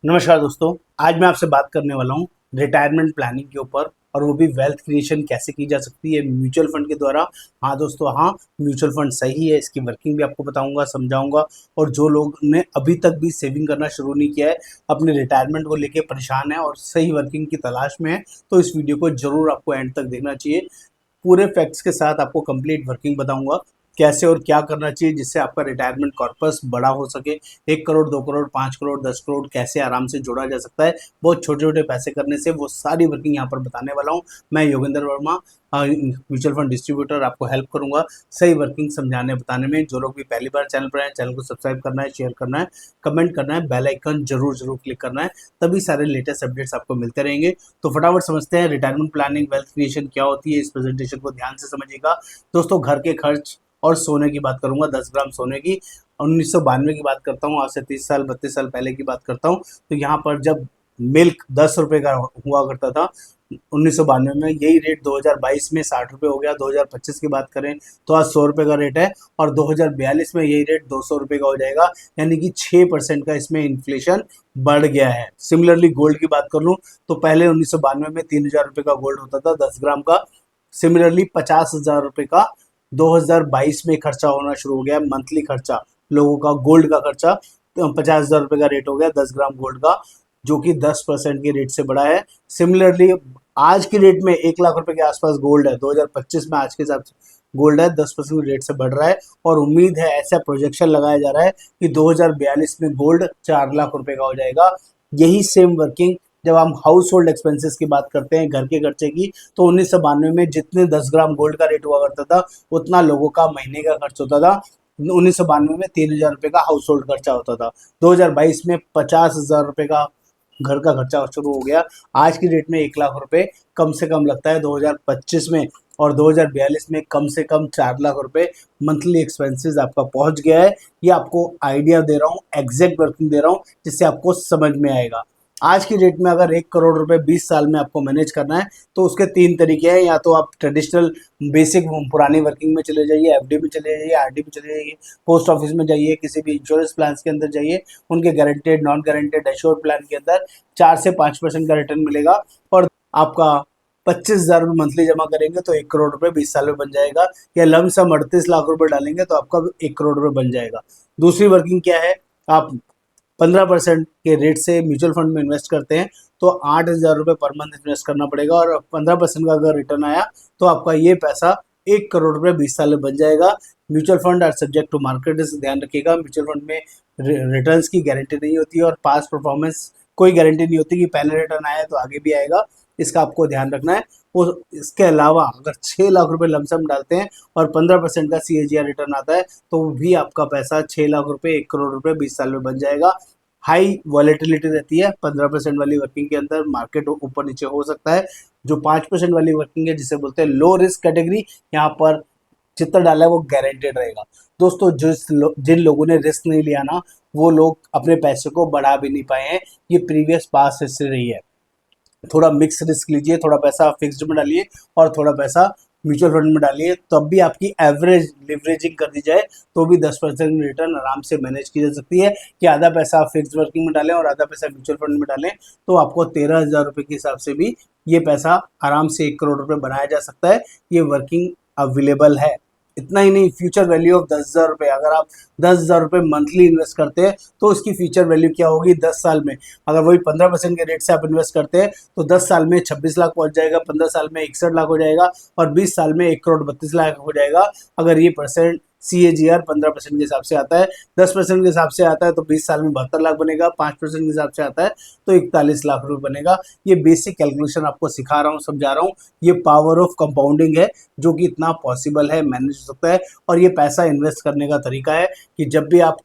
नमस्कार दोस्तों, आज मैं आपसे बात करने वाला हूँ रिटायरमेंट प्लानिंग के ऊपर और वो भी वेल्थ क्रिएशन कैसे की जा सकती है म्यूचुअल फंड के द्वारा। हाँ दोस्तों, हाँ म्यूचुअल फंड सही है, इसकी वर्किंग भी आपको बताऊंगा, समझाऊंगा। और जो लोग ने अभी तक भी सेविंग करना शुरू नहीं किया है, अपने रिटायरमेंट को लेके परेशान है और सही वर्किंग की तलाश में है, तो इस वीडियो को जरूर आपको एंड तक देखना चाहिए। पूरे फैक्ट्स के साथ आपको कंप्लीट वर्किंग बताऊंगा, कैसे और क्या करना चाहिए जिससे आपका रिटायरमेंट कॉर्पस बड़ा हो सके। 1 करोड़, 2 करोड़, 5 करोड़, 10 करोड़ कैसे आराम से जोड़ा जा सकता है, बहुत छोटे छोटे पैसे करने से, वो सारी वर्किंग यहाँ पर बताने वाला हूँ। मैं Yogendra Verma, mutual fund distributor, आपको हेल्प करूंगा सही वर्किंग समझाने बताने में। जो लोग भी पहली बार चैनल पर आए, चैनल को सब्सक्राइब करना है, शेयर करना है, कमेंट करना है, बेल आइकन जरूर जरूर क्लिक करना है, तभी सारे लेटेस्ट अपडेट्स आपको मिलते रहेंगे। तो फटाफट समझते हैं रिटायरमेंट प्लानिंग, वेल्थ क्रिएशन क्या होती है। इस प्रेजेंटेशन को ध्यान से समझिएगा दोस्तों। घर के खर्च और सोने की बात करूंगा, 10 ग्राम सोने की 1992 की बात करता हूँ, आज से 30 साल 32 साल पहले की बात करता हूँ। तो यहाँ पर जब मिल्क 10 रुपए का हुआ करता था 1992 में, यही रेट 2022 में 60 रुपये हो गया। 2025 की बात करें तो आज 100 रुपये का रेट है और 2042 में यही रेट 200 रुपये का हो जाएगा, यानी कि 6% का इसमें इन्फ्लेशन बढ़ गया है। सिमिलरली गोल्ड की बात कर लूँ तो पहले 1992 में 3000 रुपये का गोल्ड होता था 10 ग्राम का। सिमिलरली 50,000 रुपये का 2022 में खर्चा होना शुरू हो गया, मंथली खर्चा लोगों का, गोल्ड का खर्चा। तो 50,000 रुपये का रेट हो गया 10 ग्राम गोल्ड का, जो कि 10% के रेट से बढ़ा है। सिमिलरली आज की डेट में 1 लाख रुपए के आसपास गोल्ड है, 2025 में आज के हिसाब से गोल्ड है 10% रेट से बढ़ रहा है। और उम्मीद है, ऐसा प्रोजेक्शन लगाया जा रहा है कि 2042 में गोल्ड 4 लाख रुपए का हो जाएगा। यही सेम वर्किंग जब हम हाउस होल्ड एक्सपेंसेस की बात करते हैं, घर के खर्चे की, तो 1992 में जितने 10 ग्राम गोल्ड का रेट हुआ करता था उतना लोगों का महीने का खर्च होता था। 1992 में 3,000 रुपये का हाउस होल्ड खर्चा होता था, 2022 में 50,000 रुपये का घर का खर्चा शुरू हो गया। आज की डेट में 1 लाख रुपए कम से कम लगता है 2025 में, और 2042 में कम से कम 4 लाख रुपए मंथली एक्सपेंसेस आपका पहुंच गया है। ये आपको आइडिया दे रहा हूँ, एग्जैक्ट वर्किंग दे रहा हूँ, जिससे आपको समझ में आएगा। आज की डेट में अगर 1 करोड़ रुपए 20 साल में आपको मैनेज करना है तो उसके 3 तरीके हैं। या तो आप ट्रेडिशनल बेसिक पुरानी वर्किंग में चले जाइए, एफडी में चले जाइए, आरडी में चले जाइए, पोस्ट ऑफिस में जाइए, किसी भी इंश्योरेंस प्लान के अंदर जाइए, उनके guaranteed non guaranteed assured plan के अंदर 4 से 5% का रिटर्न मिलेगा और आपका 25,000 रुपये मंथली जमा करेंगे तो 1 करोड़ रुपए 20 साल में बन जाएगा। या लमसम 38 लाख रुपए डालेंगे तो आपका 1 करोड़ रुपए बन जाएगा। दूसरी वर्किंग क्या है, आप 15% के रेट से म्यूचुअल फंड में इन्वेस्ट करते हैं तो 8,000 रुपये पर मंथ इन्वेस्ट करना पड़ेगा, और 15% का अगर रिटर्न आया तो आपका ये पैसा 1 करोड़ रुपये 20 साल में बन जाएगा। Mutual fund are subject to market, ध्यान रखिएगा। म्यूचुअल फंड में रिटर्न्स की गारंटी नहीं होती है और पास परफॉर्मेंस कोई गारंटी नहीं होती कि पहले रिटर्न आया तो आगे भी आएगा, इसका आपको ध्यान रखना है। वो इसके अलावा अगर 6 लाख रुपए लमसम डालते हैं और 15% का CAGR रिटर्न आता है तो भी आपका पैसा 6 लाख रुपए 1 करोड़ रुपए 20 साल में बन जाएगा। हाई वॉलेटिलिटी रहती है 15% वाली वर्किंग के अंदर, मार्केट ऊपर नीचे हो सकता है। जो 5% वाली वर्किंग है, जिसे बोलते हैं लो रिस्क कैटेगरी, यहाँ पर जितना डाला है वो गारंटेड रहेगा। दोस्तों जिन लोगों ने रिस्क नहीं लिया ना, वो लोग अपने पैसे को बढ़ा भी नहीं पाए हैं। ये प्रीवियस पास हिस्ट्री रही है। थोड़ा मिक्स रिस्क लीजिए, थोड़ा पैसा फिक्स्ड में डालिए और थोड़ा पैसा म्यूचुअल फंड में डालिए, तब भी आपकी एवरेज लिवरेजिंग कर दी जाए तो भी 10% रिटर्न आराम से मैनेज की जा सकती है। कि आधा पैसा आप फिक्स वर्किंग में डालें और आधा पैसा म्यूचुअल फंड में डालें तो आपको 13,000 रुपये के हिसाब से भी ये पैसा आराम से 1 करोड़ रुपये बनाया जा सकता है। ये वर्किंग अवेलेबल है। इतना ही नहीं, फ्यूचर वैल्यू ऑफ 10,000 रुपये, अगर आप 10,000 रुपये मंथली इन्वेस्ट करते हैं तो उसकी फ्यूचर वैल्यू क्या होगी 10 साल में। अगर वही 15% के रेट से आप इन्वेस्ट करते हैं तो 10 साल में 26 लाख पहुंच जाएगा, 15 साल में 61 लाख हो जाएगा और 20 साल में 1 करोड़ 32 लाख हो जाएगा। अगर ये परसेंट CAGR 15% के हिसाब से आता है, 10% के हिसाब से आता है तो 20 साल में 72 लाख बनेगा, 5% के हिसाब से आता है तो 41 लाख रुपए बनेगा। ये बेसिक कैलकुलेशन आपको सिखा रहा हूँ, समझा रहा हूँ। ये पावर ऑफ कंपाउंडिंग है जो कि इतना पॉसिबल है, मैनेज हो सकता है। और ये पैसा इन्वेस्ट करने का तरीका है कि जब भी आप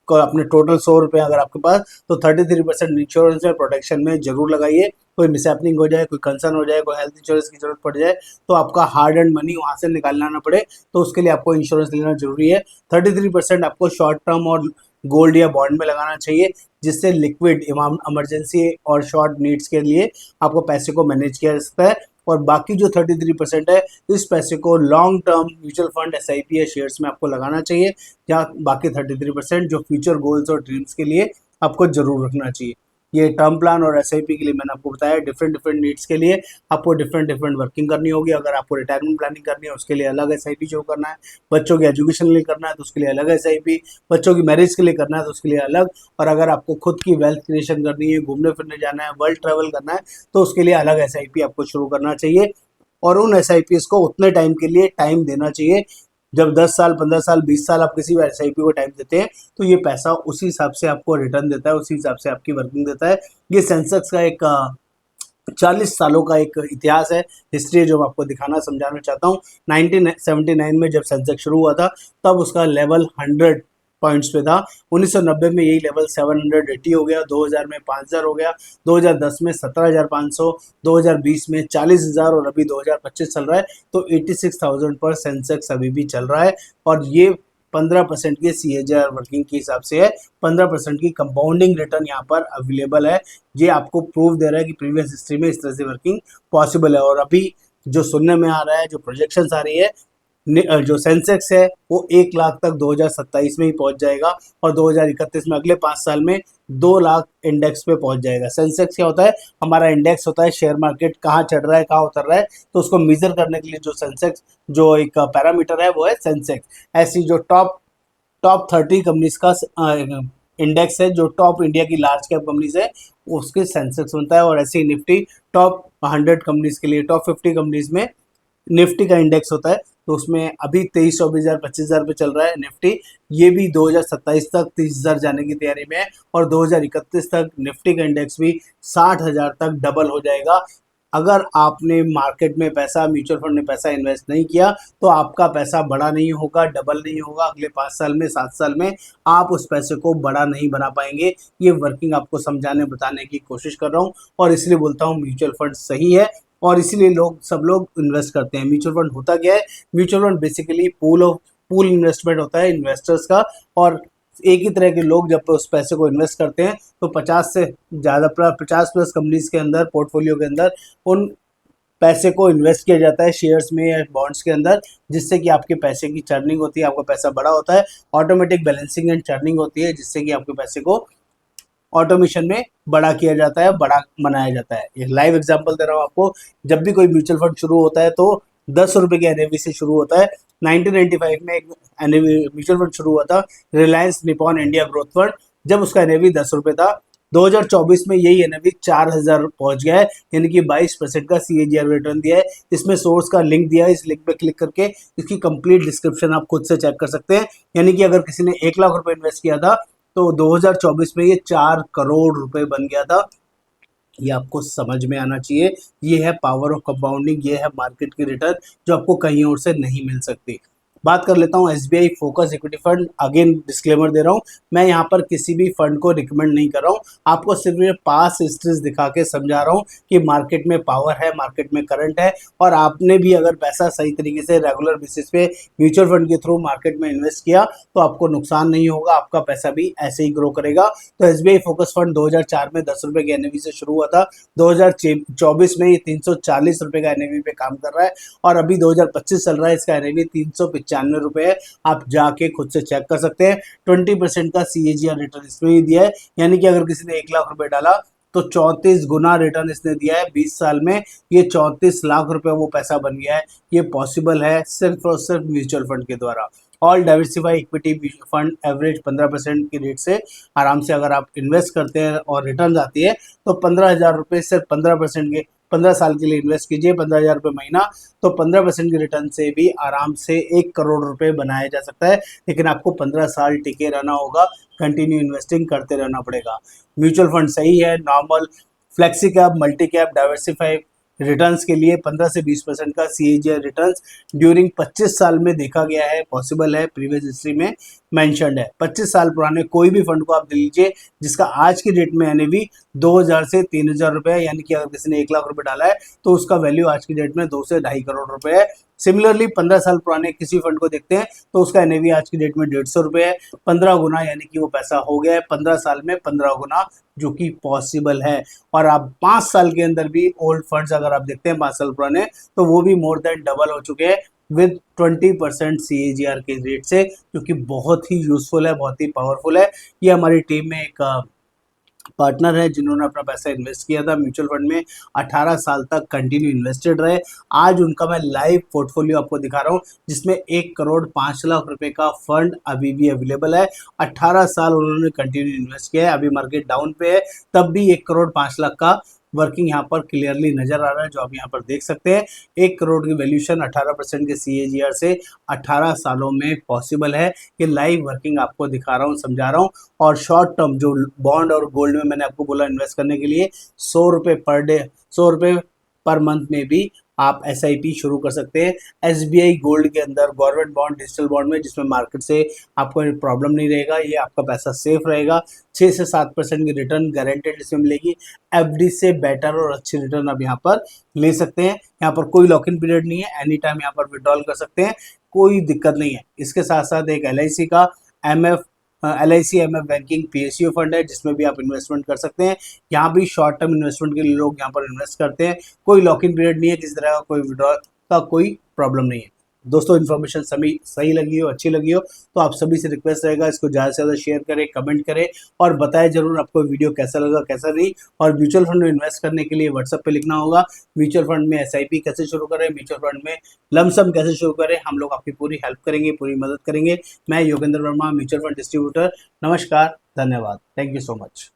को अपने टोटल 100 रुपये अगर आपके पास, तो 33% इंश्योरेंस में प्रोटेक्शन में जरूर लगाइए। कोई मिसहैपनिंग हो जाए, कोई कंसर्न हो जाए, कोई हेल्थ इंश्योरेंस की जरूरत पड़ जाए तो आपका हार्ड एंड मनी वहाँ से निकालना ना पड़े, तो उसके लिए आपको इंश्योरेंस लेना जरूरी है। 33% आपको शॉर्ट टर्म और गोल्ड या बॉन्ड में लगाना चाहिए, जिससे लिक्विड इमरजेंसी और शॉर्ट नीड्स के लिए आपको पैसे को मैनेज किया जा सकता है। और बाकी जो 33% है, इस पैसे को long term mutual fund, SIP या शेयर्स में आपको लगाना चाहिए। या बाकी 33% जो फ्यूचर गोल्स और ड्रीम्स के लिए आपको जरूर रखना चाहिए। ये टर्म प्लान और एसआईपी के लिए मैंने आपको बताया, डिफरेंट डिफरेंट नीड्स के लिए आपको डिफरेंट डिफरेंट वर्किंग करनी होगी। अगर आपको रिटायरमेंट प्लानिंग करनी है उसके लिए अलग एसआईपी शुरू करना है, बच्चों के एजुकेशन के लिए करना है तो उसके लिए अलग एसआईपी, बच्चों की मैरिज के लिए करना है तो उसके लिए अलग, और अगर आपको खुद की वेल्थ क्रिएशन करनी है, घूमने फिरने जाना है, वर्ल्ड ट्रैवल करना है तो उसके लिए अलग एसआईपी आपको शुरू करना चाहिए। और उन एसआईपीएस को उतने टाइम के लिए टाइम देना चाहिए। जब 10 साल, 15 साल, 20 साल आप किसी भी एसआईपी को टाइम देते हैं तो ये पैसा उसी हिसाब से आपको रिटर्न देता है, उसी हिसाब से आपकी वर्किंग देता है। ये सेंसेक्स का एक 40 सालों का एक इतिहास है, हिस्ट्री है, जो मैं आपको दिखाना समझाना चाहता हूँ। 1979 में जब सेंसेक्स शुरू हुआ था तब उसका लेवल 100 पॉइंट्स पे था। 1990 में यही लेवल 780 हो गया, 2000 में 5000 हो गया, 2010 में 17,500, 2020 में 40,000 और अभी 2025 चल रहा है तो 86,000 पर सेंसेक्स अभी भी चल रहा है। और ये 15% के CAGR वर्किंग के हिसाब से है, 15% की कंपाउंडिंग रिटर्न यहाँ पर अवेलेबल है। ये आपको प्रूफ दे रहा है कि प्रीवियस हिस्ट्री में इस तरह से वर्किंग पॉसिबल है। और अभी जो सुनने में आ रहा है, जो प्रोजेक्शंस आ रही है, जो सेंसेक्स है वो 1 लाख तक 2027 में ही पहुंच जाएगा और 2031 में अगले 5 साल में 2 लाख इंडेक्स पे पहुंच जाएगा। सेंसेक्स क्या होता है? हमारा इंडेक्स होता है, शेयर मार्केट कहाँ चढ़ रहा है, कहाँ उतर रहा है, तो उसको मेजर करने के लिए जो सेंसेक्स जो एक पैरामीटर है वो है सेंसेक्स। ऐसी जो टॉप टॉप 30 कंपनीज का इंडेक्स है, जो टॉप इंडिया की लार्ज कैप कंपनीज है उसके सेंसेक्स बनता है। और ऐसे ही निफ्टी टॉप 100 कंपनीज के लिए, टॉप 50 कंपनीज में निफ्टी का इंडेक्स होता है, तो उसमें अभी 23-24,000 25,000 पे चल रहा है निफ्टी। ये भी 2027 तक 30,000 जाने की तैयारी में है और 2031 तक निफ्टी का इंडेक्स भी 60,000 तक डबल हो जाएगा। अगर आपने मार्केट में पैसा, म्यूचुअल फंड में पैसा इन्वेस्ट नहीं किया तो आपका पैसा बड़ा नहीं होगा, डबल नहीं होगा। अगले 5 साल में, 7 साल में आप उस पैसे को बड़ा नहीं बना पाएंगे। ये वर्किंग आपको समझाने बताने की कोशिश कर रहा हूँ और इसलिए बोलता हूँ म्यूचुअल फंड सही है और इसीलिए सब लोग इन्वेस्ट करते हैं। म्यूचुअल फंड होता क्या है? Mutual fund basically pool investment होता है इन्वेस्टर्स का, और एक ही तरह के लोग जब उस पैसे को इन्वेस्ट करते हैं तो 50 से ज़्यादा 50+ कंपनीज के अंदर, पोर्टफोलियो के अंदर उन पैसे को इन्वेस्ट किया जाता है शेयर्स में या बॉन्ड्स के अंदर, जिससे कि आपके पैसे की चर्निंग होती है, आपका पैसा बड़ा होता है। ऑटोमेटिक बैलेंसिंग एंड चर्निंग होती है जिससे कि आपके पैसे को ऑटोमेशन में बड़ा किया जाता है, बड़ा बनाया जाता है। एक लाइव एग्जांपल दे रहा हूँ आपको। जब भी कोई म्यूचुअल फंड शुरू होता है तो 10 रुपए के एनएवी से शुरू होता है। 1995 में एक एनएवी म्यूचुअल फंड शुरू हुआ था, Reliance Nippon India growth fund, जब उसका एनएवी 10 रुपए था। 2024 में यही एनएवी 4,000 पहुंच गया है, यानी कि 22% का CAGR रिटर्न दिया है। इसमें सोर्स का लिंक दिया है, इस लिंक पे क्लिक करके इसकी कंप्लीट डिस्क्रिप्शन आप खुद से चेक कर सकते हैं। यानी कि अगर किसी ने 1 लाख रुपए इन्वेस्ट किया था तो 2024 में ये 4 करोड़ रुपए बन गया था। ये आपको समझ में आना चाहिए। ये है पावर ऑफ कंपाउंडिंग, ये है मार्केट की रिटर्न जो आपको कहीं और से नहीं मिल सकती। बात कर लेता हूँ SBI focus equity fund. Again disclaimer दे रहा हूँ, मैं यहाँ पर किसी भी फंड को रिकमेंड नहीं कर रहा हूँ, आपको सिर्फ ये पास हिस्ट्रीज दिखा के समझा रहा हूँ कि मार्केट में पावर है, मार्केट में करंट है, और आपने भी अगर पैसा सही तरीके से रेगुलर बेसिस पे म्यूचुअल फंड के थ्रू मार्केट में इन्वेस्ट किया तो आपको नुकसान नहीं होगा, आपका पैसा भी ऐसे ही ग्रो करेगा। तो SBI फोकस फंड 2004 में 10 रुपए के एनएवी से शुरू हुआ था, 2024 में ये 340 रुपए का एनएवी पे काम कर रहा है और अभी 2025 चल रहा है, इसका एनएवी 395 रुपए है। आप जाके खुद से चेक कर सकते हैं। 20% का CAGR रिटर्न इसमें ही दिया है, यानी कि अगर किसी ने 1 लाख रुपए डाला तो 34 गुना रिटर्न इसने दिया है 20 साल में। ये 34 लाख रुपए वो पैसा बन गया है। ये पॉसिबल है सिर्फ और सिर्फ म्यूचुअल फंड के द्वारा। All diversify equity fund average 15% की रेट से आराम से अगर आप इन्वेस्ट करते हैं और रिटर्न आती है तो 15,000 रुपये सिर्फ 15% के 15 साल के लिए इन्वेस्ट कीजिए, 15,000 रुपये महीना, तो 15% की रिटर्न से भी आराम से 1 करोड़ रुपए बनाया जा सकता है। लेकिन आपको 15 साल टिके रहना होगा, कंटिन्यू इन्वेस्टिंग करते रहना पड़ेगा। म्यूचुअल फंड सही है, normal, flexi cap, multi cap, diversify returns के लिए 15 से 20% का CAGR रिटर्न्स ड्यूरिंग 25 साल में देखा गया है, पॉसिबल है, प्रीवियस हिस्ट्री में मेंशन्ड है। 25 साल पुराने कोई भी फंड को आप ले लीजिए जिसका आज की डेट में एनएवी 2,000 से 3,000 रुपए है, यानी कि अगर किसी ने 1 लाख रुपए डाला है तो उसका वैल्यू आज की डेट में 2 से 2.5 करोड़ रुपए है। सिमिलरली 15 साल पुराने किसी फंड को देखते हैं तो उसका एनएवी आज की डेट में 150 रुपए है। 15 गुना, यानी कि वो पैसा हो गया है 15 साल में 15 गुना, जो कि पॉसिबल है। और आप 5 साल के अंदर भी ओल्ड फंड्स अगर आप देखते हैं 5 साल पुराने, तो वो भी मोर देन डबल हो चुके हैं विद 20% CAGR के रेट से, जो कि बहुत ही यूजफुल है, बहुत ही पावरफुल है। ये हमारी टीम में एक पार्टनर है जिन्होंने अपना पैसा इन्वेस्ट किया था म्यूचुअल फंड में, 18 साल तक कंटिन्यू इन्वेस्टेड रहे। आज उनका मैं लाइव पोर्टफोलियो आपको दिखा रहा हूँ जिसमें 1 करोड़ 5 लाख रुपए का फंड अभी भी अवेलेबल है। 18 साल उन्होंने कंटिन्यू इन्वेस्ट किया है, अभी मार्केट डाउन पे है, तब भी 1 करोड़ 5 लाख का वर्किंग यहाँ पर क्लियरली नजर आ रहा है, जो आप यहाँ पर देख सकते हैं। 1 करोड़ की वैल्यूशन 18% के CAGR से 18 सालों में पॉसिबल है। ये लाइव वर्किंग आपको दिखा रहा हूँ, समझा रहा हूँ। और शॉर्ट टर्म जो बॉन्ड और गोल्ड में मैंने आपको बोला इन्वेस्ट करने के लिए, 100 रुपये पर डे, 100 रुपये पर मंथ में भी आप SIP शुरू कर सकते हैं SBI गोल्ड के अंदर, गवर्नमेंट बॉन्ड, डिजिटल बॉन्ड में, जिसमें मार्केट से आपको प्रॉब्लम नहीं रहेगा, ये आपका पैसा सेफ रहेगा। 6 से 7% की रिटर्न गारंटेड इसमें मिलेगी। FD से बेटर और अच्छी रिटर्न आप यहाँ पर ले सकते हैं। यहाँ पर कोई लॉक इन पीरियड नहीं है, एनी टाइम यहाँ पर विड्रॉल कर सकते हैं, कोई दिक्कत नहीं है। इसके साथ साथ एक LIC का MF LIC MF banking PSU fund है जिसमें भी आप इन्वेस्टमेंट कर सकते हैं। यहाँ भी शॉर्ट टर्म इन्वेस्टमेंट के लिए लोग यहाँ पर इन्वेस्ट करते हैं, कोई लॉक इन पीरियड नहीं है, किसी तरह का कोई विड्रॉल का कोई प्रॉब्लम नहीं है। दोस्तों इन्फॉर्मेशन सही लगी हो, अच्छी लगी हो तो आप सभी से रिक्वेस्ट रहेगा इसको ज़्यादा से ज़्यादा शेयर करें, कमेंट करें और बताएं जरूर आपको वीडियो कैसा लगा कैसा नहीं। और म्यूचुअल फंड में इन्वेस्ट करने के लिए व्हाट्सएप पे लिखना होगा, म्यूचुअल फंड में SIP कैसे शुरू करें, म्यूचुअल फंड में लमसम कैसे शुरू करें, हम लोग आपकी पूरी हेल्प करेंगे, पूरी मदद करेंगे। मैं Yogendra Verma, mutual fund distributor. नमस्कार, धन्यवाद, थैंक यू सो मच।